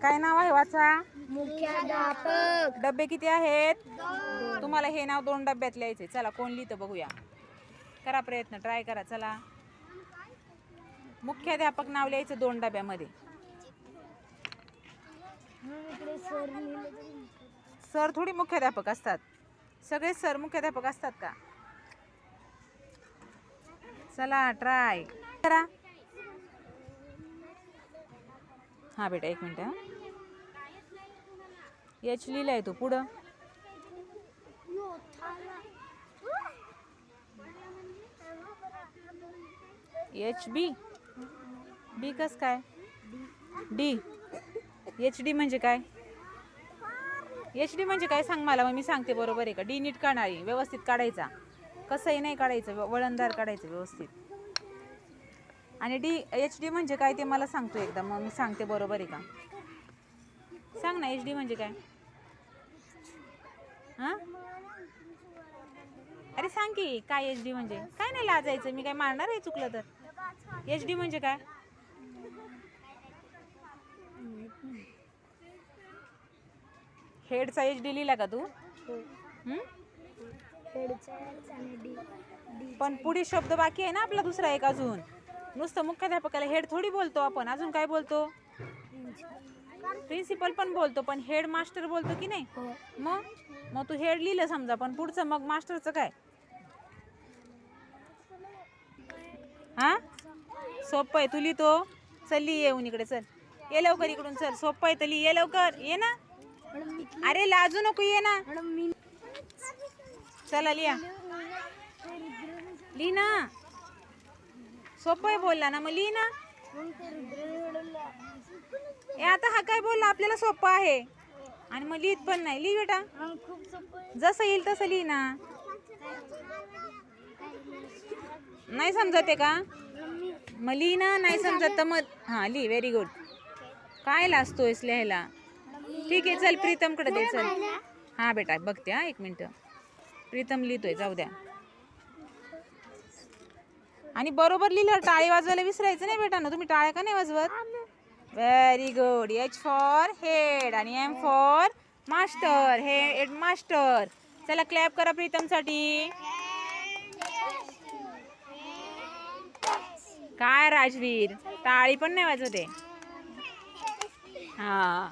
काय नाव आहे वाचा? मुख्याध्यापक. डब्बे किती आहेत? तुम्हाला हे नाव 2 डब्यात लिहायचे. चला कोण लिहितं बघूया. करा प्रयत्न, ट्राय करा. चला, मुख्याध्यापक नाव लिहायचं 2 डब्यामध्ये. सर थोडी मुख्याध्यापक असतात. सगळे सर मुख्याध्यापक असतात का? चला ट्राय करा. हा बेटा, 1 मिनिट. एच लिहिलंय तू पुढं. एच बी. बी कस काय? डी. एच डी म्हणजे काय? एच डी म्हणजे काय सांग मला, मग मी सांगते बरोबर आहे का. डी नीट काढणारी, व्यवस्थित काढायचा. कसंही नाही काढायचं, वळणदार काढायचं व्यवस्थित. आणि डी एच डी म्हणजे काय ते मला सांगतो एकदा, मग मी सांगते बरोबर आहे का. सांग ना, एच डी म्हणजे काय? हां, अरे सांग की काय एच डी म्हणजे काय. नाही लाजायचं, मी काय मारणार आहे चुकलं तर. एच डी म्हणजे काय? हेडचा एच डी लिहिला का तू? पण पुढे शब्द बाकी आहे ना आपला दुसरा एक अजून. नुसतं मुख्याध्यापकाला हेड थोडी बोलतो आपण, अजून काय बोलतो? प्रिन्सिपल पण बोलतो, पण हेड मास्टर बोलतो की नाही. मग तू हेड लिहिलं समजा, पण पुढचं मग मास्टरचं काय? हा, सोपं आहे. तू लिहितो. चल लिही, येऊन इकडे चल. ये लवकर इकडून चल, सोपं आहे तर लिही. ये लवकर, ये ना. अरे लाजू नको, ये ना. चला लिहा, लिही ना. सोपं आहे बोलला ना, मग लिही ना. आता हा काय बोलला, आपल्याला सोपं आहे आणि मग लिहित पण नाही. लिही बेटा, जसं येईल तसं लिही ना. नाही समजत आहे का? मग लिही ना. नाही समजत तर मग हां लिही. Very good. काय लाजतोयस लिहायला? ठीक आहे, चल प्रीतमकडे दे. चल हां बेटा, बघते. हां 1 मिनिट. प्रीतम लिहितोय, जाऊ द्या. आणि बरोबर लिहिलं. टाळी वाजवायला विसरायचं नाही बेटा. ना तुम्ही टाळ्या का नाही वाजवत? Very good. H for head आणि M for master. Head master. चला क्लॅप करा प्रीतमसाठी. काय राजवीर, टाळी पण नाही वाजवते. हा.